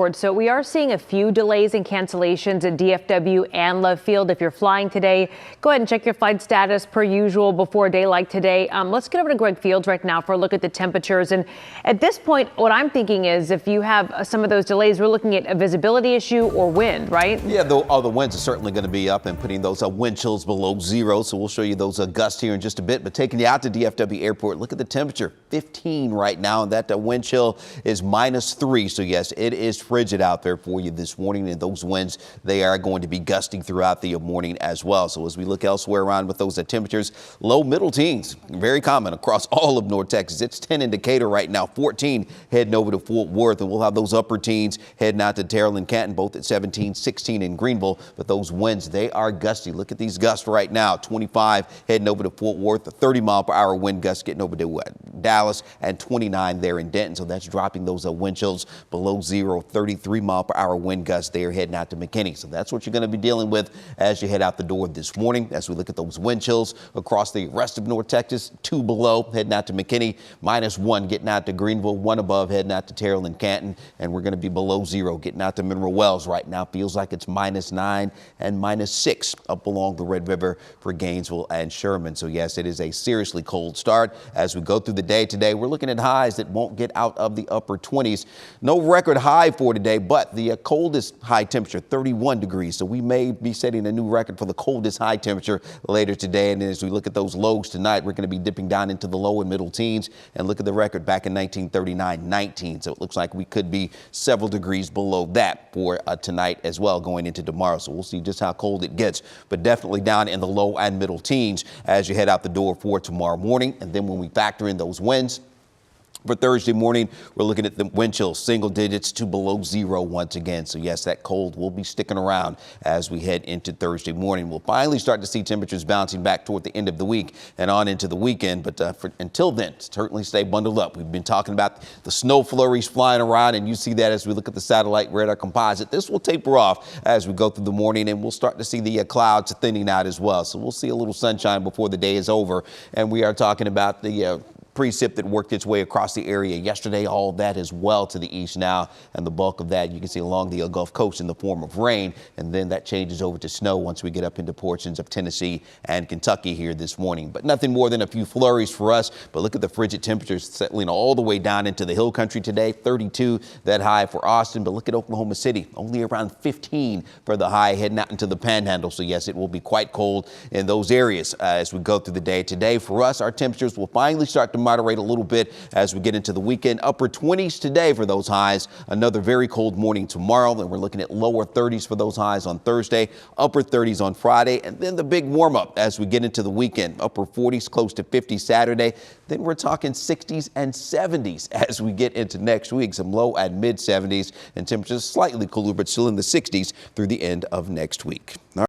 So we are seeing a few delays and cancellations in DFW and Love Field. If you're flying today, go ahead and check your flight status per usual before a day like today. Let's get over to Greg Fields right now for a look at the temperatures. And at this point, what I'm thinking is if you have some of those delays, we're looking at a visibility issue or wind, right? Yeah, the winds are certainly going to be up and putting those wind chills below zero. So we'll show you those gusts here in just a bit. But taking you out to DFW Airport, look at the temperature, 15 right now. And that wind chill is -3. So yes, it is frigid out there for you this morning, and those winds, they are going to be gusting throughout the morning as well. So as we look elsewhere around with those temperatures, low middle teens, very common across all of North Texas. It's 10 in Decatur right now, 14 heading over to Fort Worth, and we'll have those upper teens heading out to Terrell and Canton, both at 17, 16 in Greenville. But those winds, they are gusty. Look at these gusts right now, 25 heading over to Fort Worth, a 30-mile-per-hour wind gust getting over to Dallas, and 29 there in Denton. So that's dropping those wind chills below zero, 33-mile-per-hour wind gusts there heading out to McKinney. So that's what you're going to be dealing with as you head out the door this morning. As we look at those wind chills across the rest of North Texas, 2 below heading out to McKinney, -1 getting out to Greenville, 1 above heading out to Terrell and Canton, and we're going to be below zero getting out to Mineral Wells right now. Feels like it's -9 and -6 up along the Red River for Gainesville and Sherman. So yes, it is a seriously cold start. As we go through the day today, we're looking at highs that won't get out of the upper 20s. No record high for today, but the coldest high temperature, 31 degrees. So we may be setting a new record for the coldest high temperature later today. And as we look at those lows tonight, we're going to be dipping down into the low and middle teens. And look at the record back in 1939, 19. So it looks like we could be several degrees below that for tonight as well going into tomorrow. So we'll see just how cold it gets, but definitely down in the low and middle teens as you head out the door for tomorrow morning. And then when we factor in those winds, for Thursday morning, we're looking at the wind chills, single digits to below zero once again. So yes, that cold will be sticking around as we head into Thursday morning. We'll finally start to see temperatures bouncing back toward the end of the week and on into the weekend. But until then, certainly stay bundled up. We've been talking about the snow flurries flying around, and you see that as we look at the satellite radar composite. This will taper off as we go through the morning, and we'll start to see the clouds thinning out as well. So we'll see a little sunshine before the day is over. And we are talking about the precip that worked its way across the area yesterday. All that is well to the east now, and the bulk of that you can see along the Gulf Coast in the form of rain, and then that changes over to snow once we get up into portions of Tennessee and Kentucky here this morning. But nothing more than a few flurries for us. But look at the frigid temperatures settling all the way down into the hill country today. 32 that high for Austin, but look at Oklahoma City, only around 15 for the high heading out into the Panhandle. So yes, it will be quite cold in those areas as we go through the day today. For us, our temperatures will finally start to moderate a little bit as we get into the weekend. Upper 20s today for those highs. Another very cold morning tomorrow, and we're looking at lower 30s for those highs on Thursday, upper 30s on Friday, and then the big warm up as we get into the weekend. Upper 40s, close to 50 Saturday. Then we're talking 60s and 70s as we get into next week. Some low and mid 70s, and temperatures slightly cooler, but still in the 60s through the end of next week.